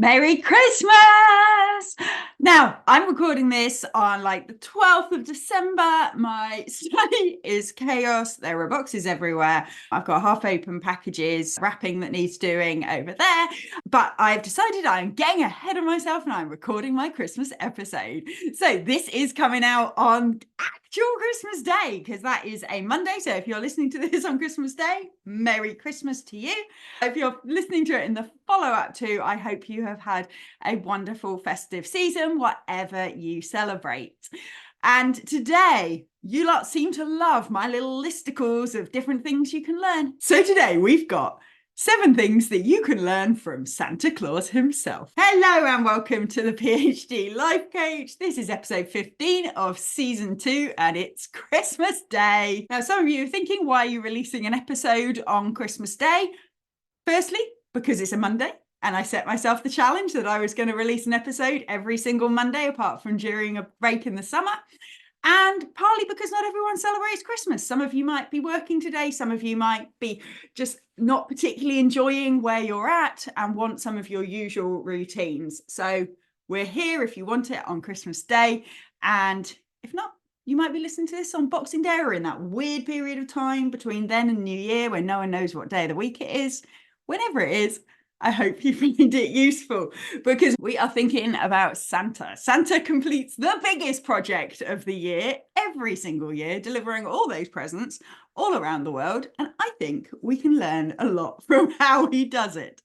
Merry Christmas! Now, I'm recording this on like the 12th of December. My study is chaos. There are boxes everywhere. I've got half open packages, wrapping that needs doing over there. But I've decided I'm getting ahead of myself and I'm recording my Christmas episode. So this is coming out on actual Christmas Day because that is a Monday. So if you're listening to this on Christmas Day, Merry Christmas to you. If you're listening to it in the follow-up to, I hope you have had a wonderful festive season, whatever you celebrate. And today, you lot seem to love my little listicles of different things you can learn. So today we've got 7 things that you can learn from Santa Claus himself. Hello and welcome to the PhD Life Coach. This is episode 15 of season 2 and it's Christmas Day. Now, some of you are thinking, why are you releasing an episode on Christmas Day? Firstly, because it's a Monday and I set myself the challenge that I was going to release an episode every single Monday apart from during a break in the summer. And partly because not everyone celebrates Christmas. Some of you might be working today. Some of you might be just not particularly enjoying where you're at and want some of your usual routines. So we're here if you want it on Christmas Day. And if not, you might be listening to this on Boxing Day or in that weird period of time between then and New Year when no one knows what day of the week it is. Whenever it is, I hope you find it useful because we are thinking about Santa. Santa completes the biggest project of the year every single year, delivering all those presents all around the world. And I think we can learn a lot from how he does it.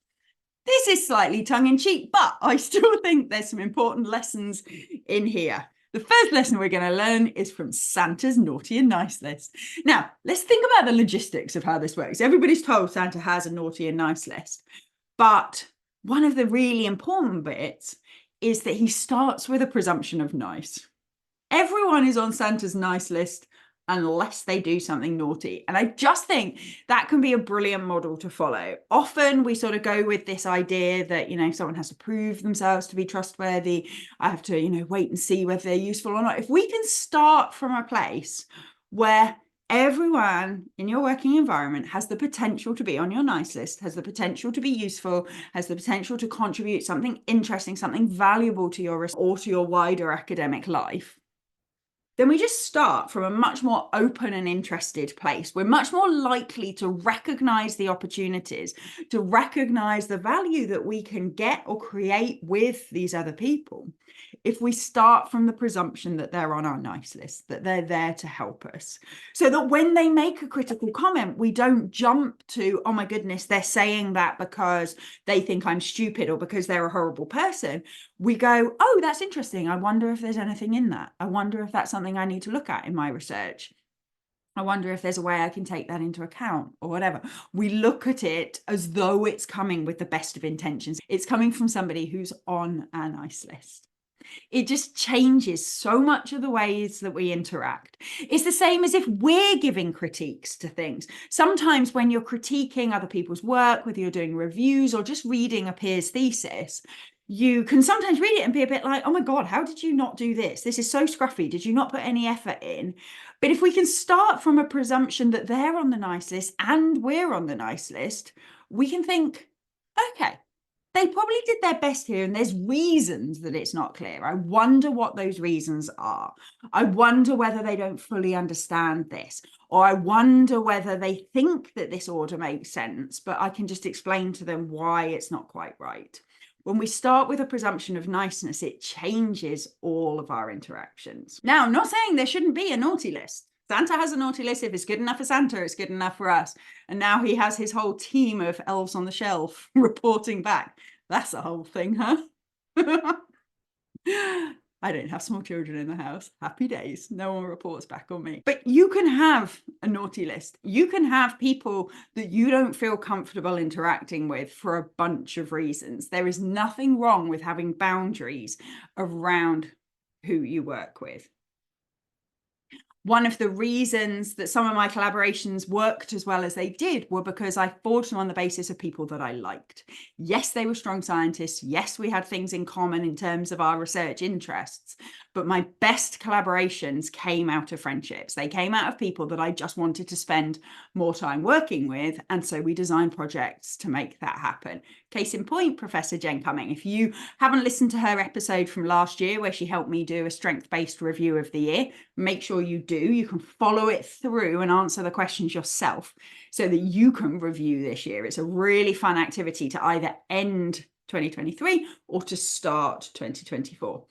This is slightly tongue-in-cheek, but I still think there's some important lessons in here. The first lesson we're going to learn is from Santa's naughty and nice list. Now, let's think about the logistics of how this works. Everybody's told Santa has a naughty and nice list. But one of the really important bits is that he starts with a presumption of nice. Everyone is on Santa's nice list unless they do something naughty. And I just think that can be a brilliant model to follow. Often we sort of go with this idea that, someone has to prove themselves to be trustworthy. I have to, wait and see whether they're useful or not. If we can start from a place where everyone in your working environment has the potential to be on your nice list, has the potential to be useful, has the potential to contribute something interesting, something valuable to your or to your wider academic life, then we just start from a much more open and interested place. We're much more likely to recognize the opportunities, to recognize the value that we can get or create with these other people if we start from the presumption that they're on our nice list, that they're there to help us. So that when they make a critical comment, we don't jump to, oh my goodness, they're saying that because they think I'm stupid or because they're a horrible person. We go, oh, that's interesting. I wonder if there's anything in that. I wonder if that's something I need to look at in my research. I wonder if there's a way I can take that into account or whatever. We look at it as though it's coming with the best of intentions. It's coming from somebody who's on our nice list. It just changes so much of the ways that we interact. It's the same as if we're giving critiques to things. Sometimes when you're critiquing other people's work, whether you're doing reviews or just reading a peer's thesis, you can sometimes read it and be a bit like, oh my God, how did you not do this? This is so scruffy. Did you not put any effort in? But if we can start from a presumption that they're on the nice list and we're on the nice list, we can think, okay, they probably did their best here and there's reasons that it's not clear. I wonder what those reasons are. I wonder whether they don't fully understand this, or I wonder whether they think that this order makes sense, but I can just explain to them why it's not quite right. When we start with a presumption of niceness, it changes all of our interactions. Now, I'm not saying there shouldn't be a naughty list. Santa has a naughty list. If it's good enough for Santa, it's good enough for us. And now he has his whole team of elves on the shelf reporting back. That's a whole thing, huh? I don't have small children in the house. Happy days. No one reports back on me. But you can have a naughty list. You can have people that you don't feel comfortable interacting with for a bunch of reasons. There is nothing wrong with having boundaries around who you work with. One of the reasons that some of my collaborations worked as well as they did were because I forged them on the basis of people that I liked. Yes, they were strong scientists. Yes, we had things in common in terms of our research interests, but my best collaborations came out of friendships. They came out of people that I just wanted to spend more time working with. And so we designed projects to make that happen. Case in point, Professor Jen Cumming. If you haven't listened to her episode from last year where she helped me do a strength-based review of the year, make sure you do. You can follow it through and answer the questions yourself so that you can review this year. It's a really fun activity to either end 2023 or to start 2024.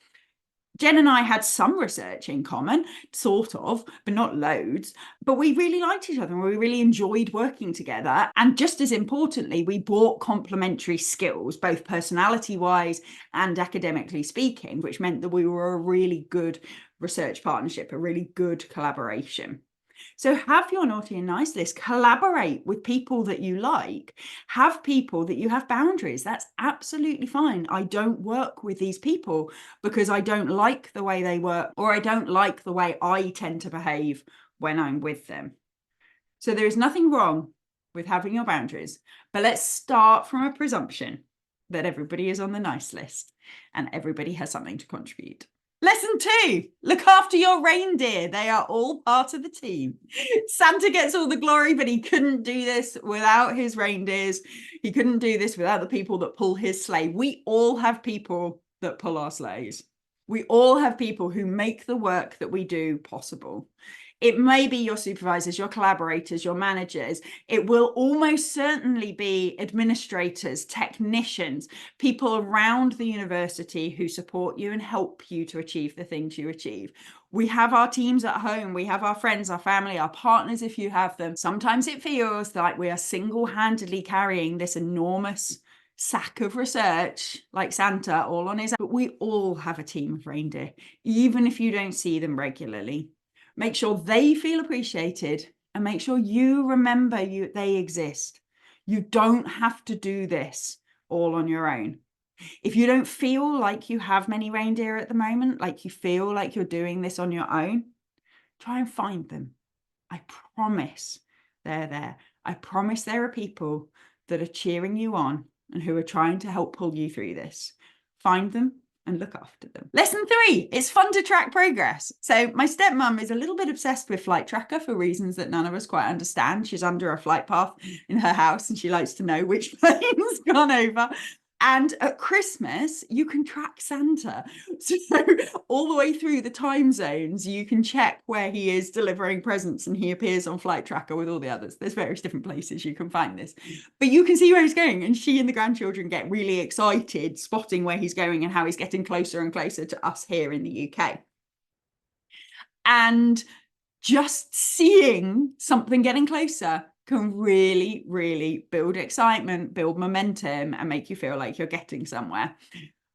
Jen and I had some research in common, sort of, but not loads. But we really liked each other and we really enjoyed working together. And just as importantly, we brought complementary skills, both personality-wise and academically speaking, which meant that we were a really good research partnership, a really good collaboration. So have your naughty and nice list, collaborate with people that you like, have people that you have boundaries. That's absolutely fine. I don't work with these people because I don't like the way they work, or I don't like the way I tend to behave when I'm with them. So there is nothing wrong with having your boundaries, but let's start from a presumption that everybody is on the nice list and everybody has something to contribute. Lesson 2, look after your reindeer. They are all part of the team. Santa gets all the glory, but he couldn't do this without his reindeers. He couldn't do this without the people that pull his sleigh. We all have people that pull our sleighs. We all have people who make the work that we do possible. It may be your supervisors, your collaborators, your managers. It will almost certainly be administrators, technicians, people around the university who support you and help you to achieve the things you achieve. We have our teams at home. We have our friends, our family, our partners, if you have them. Sometimes it feels like we are single-handedly carrying this enormous sack of research like Santa all on his own. But we all have a team of reindeer, even if you don't see them regularly. Make sure they feel appreciated and make sure you remember they exist. You don't have to do this all on your own. If you don't feel like you have many reindeer at the moment, like you feel like you're doing this on your own, try and find them. I promise they're there. I promise there are people that are cheering you on and who are trying to help pull you through this. Find them and look after them. Lesson 3, it's fun to track progress. So my stepmom is a little bit obsessed with Flight Tracker for reasons that none of us quite understand. She's under a flight path in her house and she likes to know which plane's gone over. And at Christmas, you can track Santa. So all the way through the time zones, you can check where he is delivering presents and he appears on Flight Tracker with all the others. There's various different places you can find this. But you can see where he's going. And she and the grandchildren get really excited spotting where he's going and how he's getting closer and closer to us here in the UK. And just seeing something getting closer can really, really build excitement, build momentum, and make you feel like you're getting somewhere.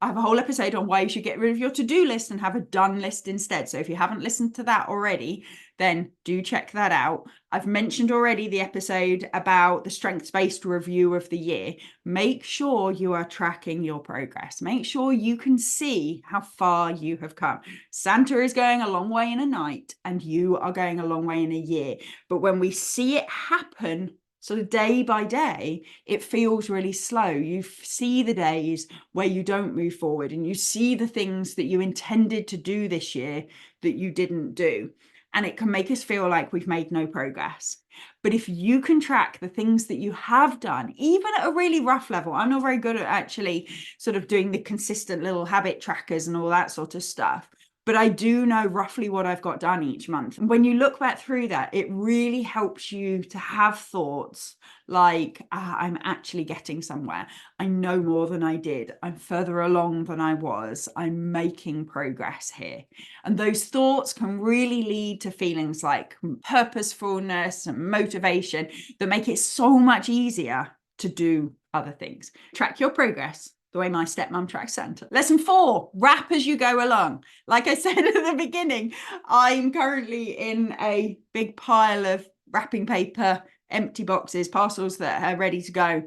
I have a whole episode on why you should get rid of your to-do list and have a done list instead. So if you haven't listened to that already, then do check that out. I've mentioned already the episode about the strengths-based review of the year. Make sure you are tracking your progress. Make sure you can see how far you have come. Santa is going a long way in a night and you are going a long way in a year. But when we see it happen, sort of day by day, it feels really slow. You see the days where you don't move forward and you see the things that you intended to do this year that you didn't do. And it can make us feel like we've made no progress. But if you can track the things that you have done, even at a really rough level, I'm not very good at actually sort of doing the consistent little habit trackers and all that sort of stuff. But I do know roughly what I've got done each month. And when you look back through that, it really helps you to have thoughts like, I'm actually getting somewhere. I know more than I did. I'm further along than I was. I'm making progress here. And those thoughts can really lead to feelings like purposefulness and motivation that make it so much easier to do other things. Track your progress the way my stepmom tracks Santa. Lesson 4, wrap as you go along. Like I said at the beginning, I'm currently in a big pile of wrapping paper, empty boxes, parcels that are ready to go.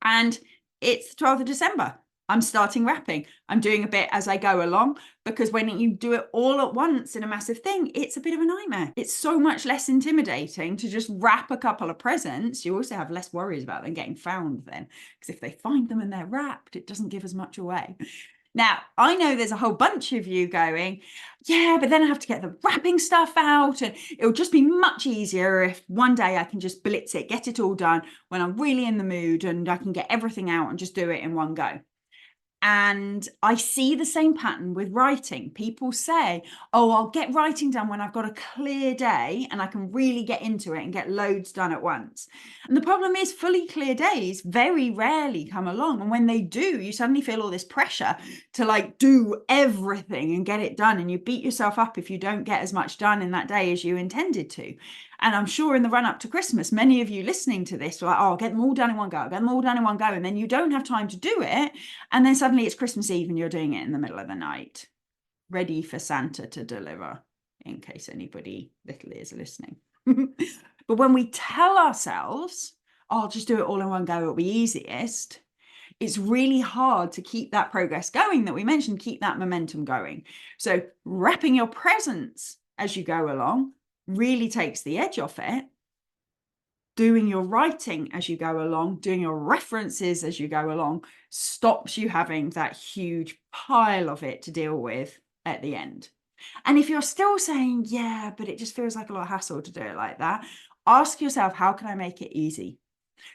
And it's the 12th of December. I'm starting wrapping. I'm doing a bit as I go along because when you do it all at once in a massive thing, it's a bit of a nightmare. It's so much less intimidating to just wrap a couple of presents. You also have less worries about them getting found then, because if they find them and they're wrapped, it doesn't give as much away. Now, I know there's a whole bunch of you going, yeah, but then I have to get the wrapping stuff out, and it'll just be much easier if one day I can just blitz it, get it all done when I'm really in the mood, and I can get everything out and just do it in one go. And I see the same pattern with writing. People say, oh, I'll get writing done when I've got a clear day and I can really get into it and get loads done at once. And the problem is, fully clear days very rarely come along. And when they do, you suddenly feel all this pressure to like do everything and get it done. And you beat yourself up if you don't get as much done in that day as you intended to. And I'm sure in the run up to Christmas, many of you listening to this are like, oh, I'll get them all done in one go, I'll get them all done in one go. And then you don't have time to do it. And then suddenly it's Christmas Eve and you're doing it in the middle of the night, ready for Santa to deliver, in case anybody little is listening. But when we tell ourselves, oh, I'll just do it all in one go, it'll be easiest, it's really hard to keep that progress going that we mentioned, keep that momentum going. So wrapping your presents as you go along really takes the edge off it. Doing your writing as you go along, doing your references as you go along, stops you having that huge pile of it to deal with at the end. And if you're still saying, yeah, but it just feels like a lot of hassle to do it like that, ask yourself, how can I make it easy?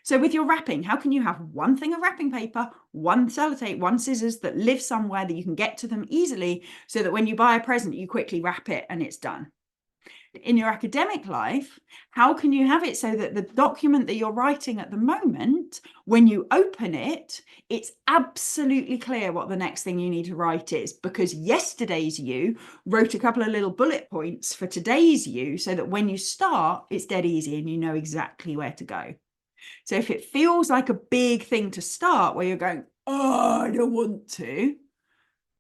So with your wrapping, how can you have one thing of wrapping paper, one sellotape, one scissors that live somewhere that you can get to them easily, so that when you buy a present, you quickly wrap it and it's done? In your academic life, how can you have it so that the document that you're writing at the moment, when you open it, it's absolutely clear what the next thing you need to write is, because yesterday's you wrote a couple of little bullet points for today's you, so that when you start, it's dead easy and you know exactly where to go. So if it feels like a big thing to start where you're going, oh, I don't want to,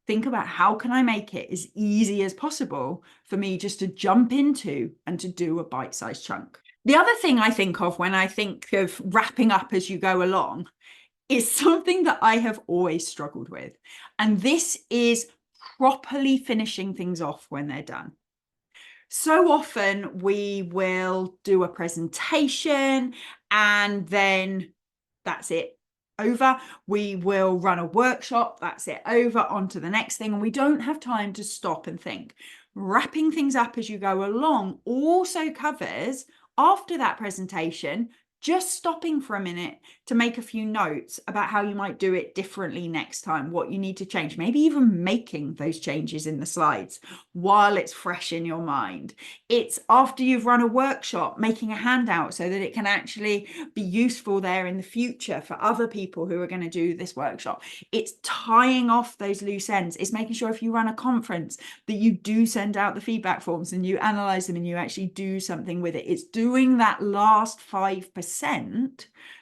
think about how can I make it as easy as possible for me just to jump into and to do a bite-sized chunk. The other thing I think of when I think of wrapping up as you go along is something that I have always struggled with. And this is properly finishing things off when they're done. So often we will do a presentation and then that's it, over. We will run a workshop, that's it, over, on to the next thing. And we don't have time to stop and think. Wrapping things up as you go along also covers, after that presentation, just stopping for a minute to make a few notes about how you might do it differently next time, what you need to change, maybe even making those changes in the slides while it's fresh in your mind. It's after you've run a workshop, making a handout so that it can actually be useful there in the future for other people who are going to do this workshop. It's tying off those loose ends. It's making sure if you run a conference that you do send out the feedback forms and you analyze them and you actually do something with it. It's doing that last 5%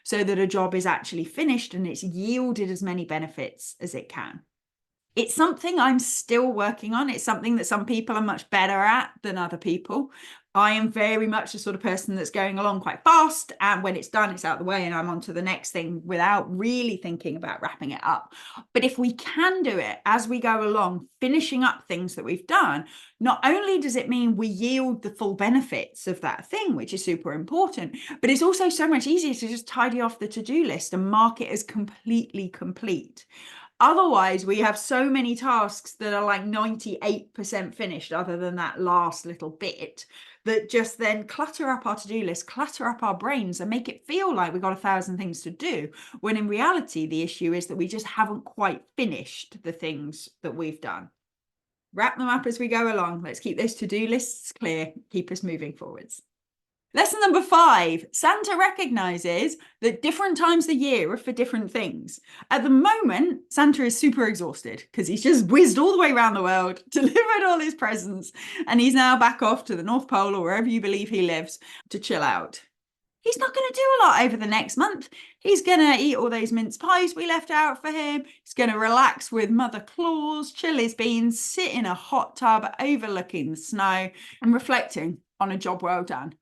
so that a job is actually finished and it's yielded as many benefits as it can. It's something I'm still working on. It's something that some people are much better at than other people. I am very much the sort of person that's going along quite fast, and when it's done, it's out the way and I'm on to the next thing without really thinking about wrapping it up. But if we can do it as we go along, finishing up things that we've done, not only does it mean we yield the full benefits of that thing, which is super important, but it's also so much easier to just tidy off the to-do list and mark it as completely complete. Otherwise, we have so many tasks that are like 98% finished, other than that last little bit, that just then clutter up our to-do list, clutter up our brains, and make it feel like we've got 1,000 things to do, when in reality, the issue is that we just haven't quite finished the things that we've done. Wrap them up as we go along. Let's keep those to-do lists clear, keep us moving forwards. Lesson number 5, Santa recognizes that different times of the year are for different things. At the moment, Santa is super exhausted because he's just whizzed all the way around the world, delivered all his presents, and he's now back off to the North Pole or wherever you believe he lives to chill out. He's not going to do a lot over the next month. He's going to eat all those mince pies we left out for him. He's going to relax with Mother Claus, chill his beans, sit in a hot tub overlooking the snow and reflecting on a job well done.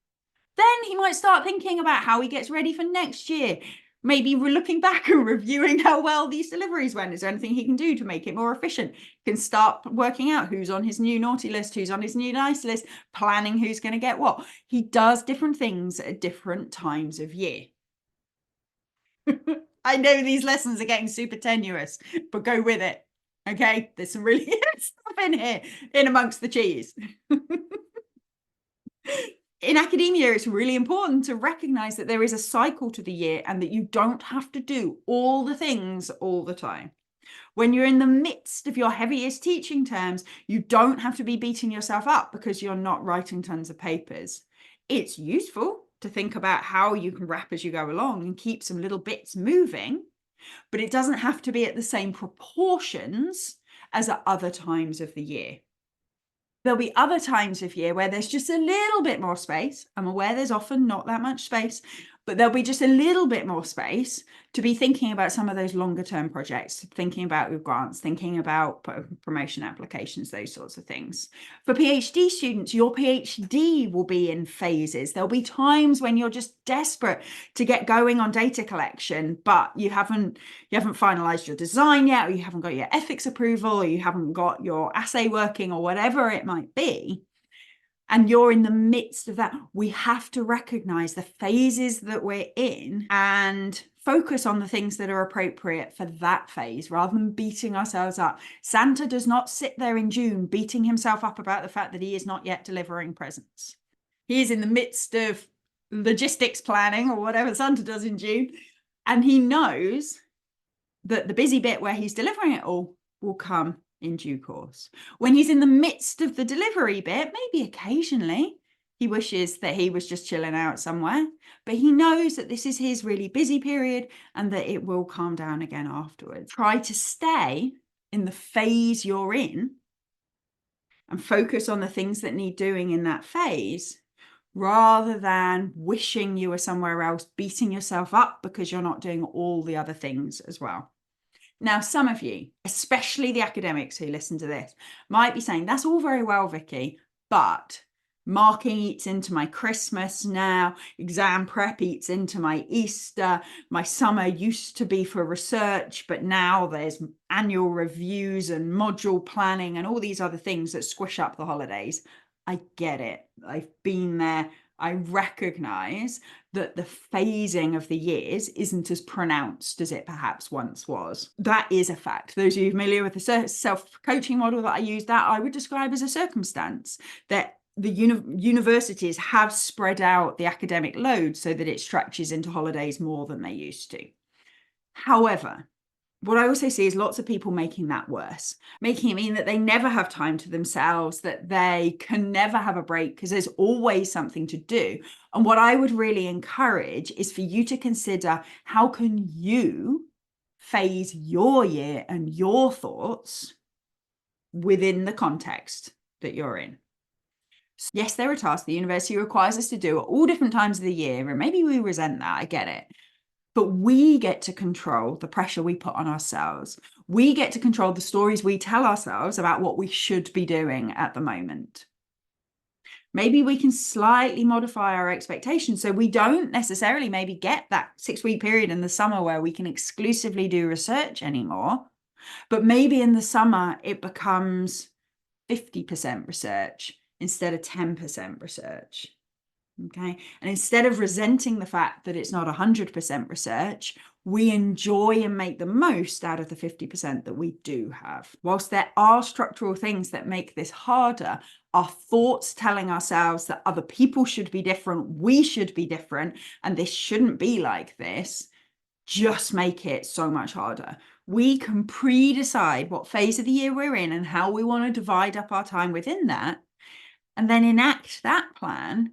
Then he might start thinking about how he gets ready for next year. Maybe we're looking back and reviewing how well these deliveries went. Is there anything he can do to make it more efficient? He can start working out who's on his new naughty list, who's on his new nice list, planning who's going to get what. He does different things at different times of year. I know these lessons are getting super tenuous, but go with it. Okay, there's some really stuff in here, in amongst the cheese. In academia, it's really important to recognize that there is a cycle to the year and that you don't have to do all the things all the time. When you're in the midst of your heaviest teaching terms, you don't have to be beating yourself up because you're not writing tons of papers. It's useful to think about how you can wrap as you go along and keep some little bits moving, but it doesn't have to be at the same proportions as at other times of the year. There'll be other times of year where there's just a little bit more space. I'm aware there's often not that much space, but there'll be just a little bit more space to be thinking about some of those longer term projects, thinking about your grants, thinking about promotion applications, those sorts of things. For PhD students, your PhD will be in phases. There'll be times when you're just desperate to get going on data collection, but you haven't finalized your design yet, or you haven't got your ethics approval, or you haven't got your assay working, or whatever it might be. And you're in the midst of that. We have to recognize the phases that we're in and focus on the things that are appropriate for that phase rather than beating ourselves up. Santa does not sit there in June beating himself up about the fact that he is not yet delivering presents. He is in the midst of logistics planning or whatever Santa does in June. And he knows that the busy bit where he's delivering it all will come in due course. When he's in the midst of the delivery bit, maybe occasionally he wishes that he was just chilling out somewhere, but he knows that this is his really busy period and that it will calm down again afterwards. Try to stay in the phase you're in and focus on the things that need doing in that phase rather than wishing you were somewhere else, beating yourself up because you're not doing all the other things as well. Now, some of you, especially the academics who listen to this, might be saying, that's all very well, Vicky, but marking eats into my Christmas now, exam prep eats into my Easter, my summer used to be for research, but now there's annual reviews and module planning and all these other things that squish up the holidays. I get it. I've been there. I recognize that the phasing of the years isn't as pronounced as it perhaps once was. That is a fact. Those of you familiar with the self-coaching model that I use, that I would describe as a circumstance, that the universities have spread out the academic load so that it stretches into holidays more than they used to. However, what I also see is lots of people making that worse, making it mean that they never have time to themselves, that they can never have a break because there's always something to do. And what I would really encourage is for you to consider, how can you phase your year and your thoughts within the context that you're in? Yes, there are tasks the university requires us to do at all different times of the year, and maybe we resent that, I get it. But we get to control the pressure we put on ourselves. We get to control the stories we tell ourselves about what we should be doing at the moment. Maybe we can slightly modify our expectations so we don't necessarily maybe get that 6-week period in the summer where we can exclusively do research anymore. But maybe in the summer it becomes 50% research instead of 10% research. Okay. And instead of resenting the fact that it's not 100% research, we enjoy and make the most out of the 50% that we do have. Whilst there are structural things that make this harder, our thoughts telling ourselves that other people should be different, we should be different, and this shouldn't be like this, just make it so much harder. We can pre-decide what phase of the year we're in and how we want to divide up our time within that, and then enact that plan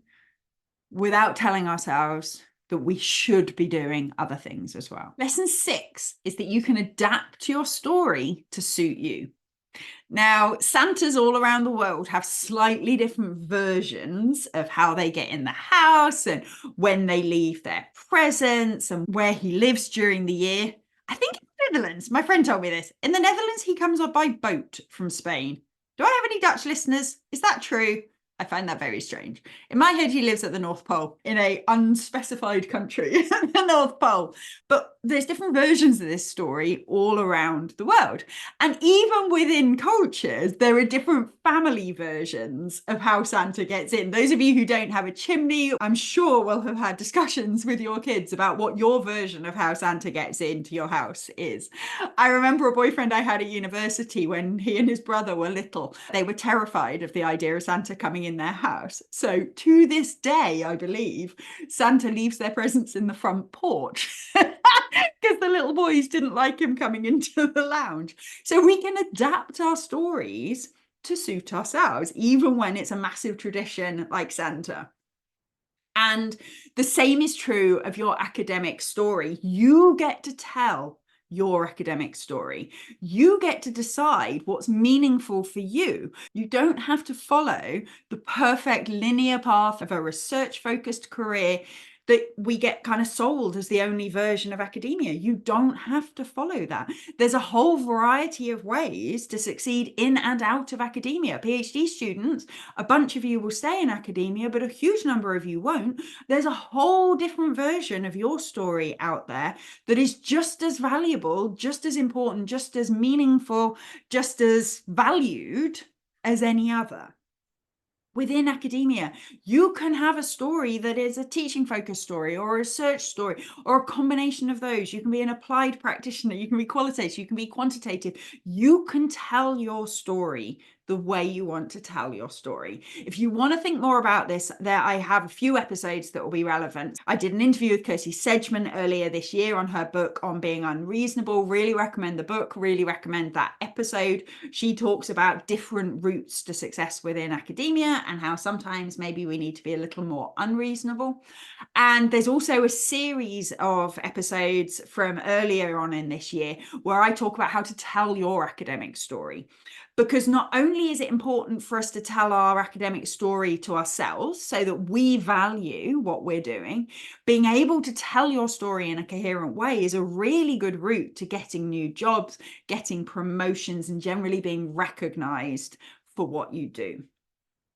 without telling ourselves that we should be doing other things as well. Lesson 6 is that you can adapt your story to suit you. Now, Santas all around the world have slightly different versions of how they get in the house and when they leave their presents and where he lives during the year. I think in the Netherlands, my friend told me this, in the Netherlands, he comes up by boat from Spain. Do I have any Dutch listeners? Is that true? I find that very strange. In my head, he lives at the North Pole in an unspecified country, the North Pole. But there's different versions of this story all around the world. And even within cultures, there are different family versions of how Santa gets in. Those of you who don't have a chimney, I'm sure will have had discussions with your kids about what your version of how Santa gets into your house is. I remember a boyfriend I had at university when he and his brother were little. They were terrified of the idea of Santa coming in their house. So to this day, I believe, Santa leaves their presents in the front porch because the little boys didn't like him coming into the lounge. So we can adapt our stories to suit ourselves, even when it's a massive tradition like Santa. And the same is true of your academic story. You get to tell your academic story. You get to decide what's meaningful for you. You don't have to follow the perfect linear path of a research-focused career that we get kind of sold as the only version of academia. You don't have to follow that. There's a whole variety of ways to succeed in and out of academia. PhD students, a bunch of you will stay in academia, but a huge number of you won't. There's a whole different version of your story out there that is just as valuable, just as important, just as meaningful, just as valued as any other. Within academia, you can have a story that is a teaching focused story or a research story or a combination of those. You can be an applied practitioner, you can be qualitative, you can be quantitative. You can tell your story the way you want to tell your story. If you want to think more about this, I have a few episodes that will be relevant. I did an interview with Kirsty Sedgman earlier this year on her book on being unreasonable. Really recommend the book, really recommend that episode. She talks about different routes to success within academia and how sometimes maybe we need to be a little more unreasonable. And there's also a series of episodes from earlier on in this year where I talk about how to tell your academic story. Because not only is it important for us to tell our academic story to ourselves so that we value what we're doing, being able to tell your story in a coherent way is a really good route to getting new jobs, getting promotions, and generally being recognized for what you do.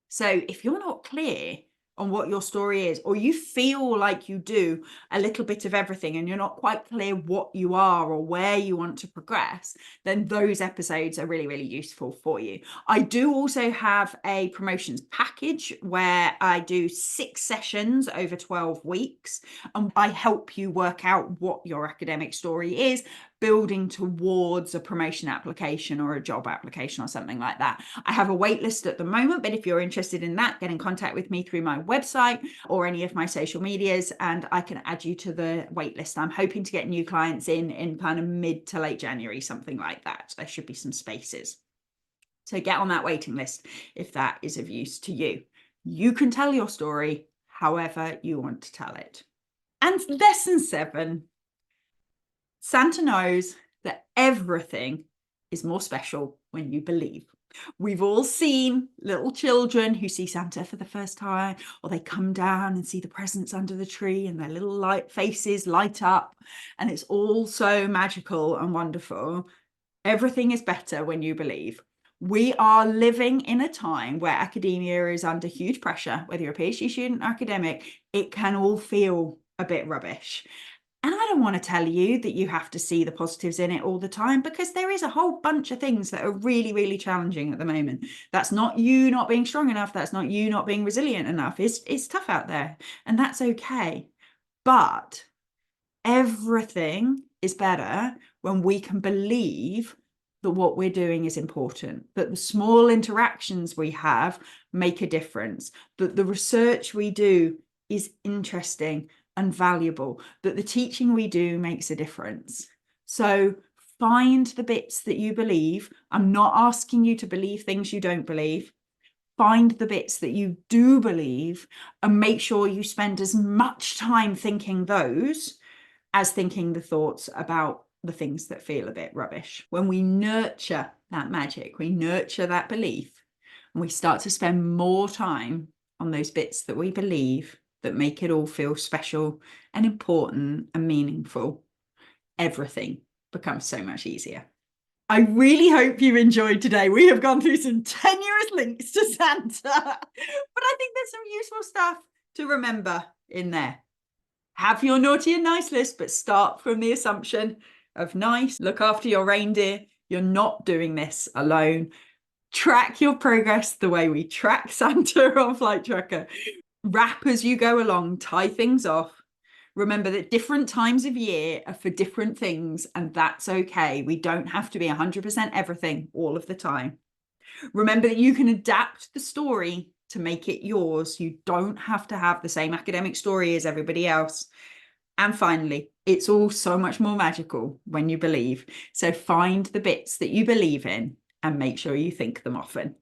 So if you're not clear on what your story is, or you feel like you do a little bit of everything and you're not quite clear what you are or where you want to progress, then those episodes are really, really useful for you. I do also have a promotions package where I do 6 sessions over 12 weeks, and I help you work out what your academic story is, building towards a promotion application or a job application or something like that. I have a wait list at the moment, but if you're interested in that, get in contact with me through my website or any of my social medias, and I can add you to the wait list. I'm hoping to get new clients in kind of mid to late January, something like that. There should be some spaces. So get on that waiting list if that is of use to you. You can tell your story however you want to tell it. And lesson 7. Santa knows that everything is more special when you believe. We've all seen little children who see Santa for the first time, or they come down and see the presents under the tree and their little faces light up, and it's all so magical and wonderful. Everything is better when you believe. We are living in a time where academia is under huge pressure. Whether you're a PhD student or academic, it can all feel a bit rubbish. And I don't want to tell you that you have to see the positives in it all the time, because there is a whole bunch of things that are really, really challenging at the moment. That's not you not being strong enough. That's not you not being resilient enough. It's tough out there, and that's okay. But everything is better when we can believe that what we're doing is important, that the small interactions we have make a difference, that the research we do is interesting and valuable, that the teaching we do makes a difference. So find the bits that you believe. I'm not asking you to believe things you don't believe. Find the bits that you do believe and make sure you spend as much time thinking those as thinking the thoughts about the things that feel a bit rubbish. When we nurture that magic, we nurture that belief, and we start to spend more time on those bits that we believe that make it all feel special and important and meaningful, everything becomes so much easier. I really hope you enjoyed today. We have gone through some tenuous links to Santa, but I think there's some useful stuff to remember in there. Have your naughty and nice list, but start from the assumption of nice. Look after your reindeer. You're not doing this alone. Track your progress the way we track Santa on Flight Tracker. Wrap as you go along, tie things off. Remember that different times of year are for different things, and that's okay. We don't have to be 100% everything all of the time. Remember that you can adapt the story to make it yours. You don't have to have the same academic story as everybody else. And finally, it's all so much more magical when you believe. So find the bits that you believe in and make sure you think them often.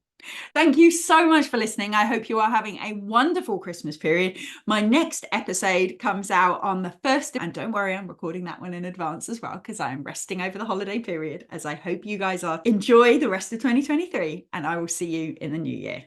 Thank you so much for listening. I hope you are having a wonderful Christmas period. My next episode comes out on the 1st. And don't worry, I'm recording that one in advance as well, because I am resting over the holiday period, as I hope you guys are. Enjoy the rest of 2023, and I will see you in the new year.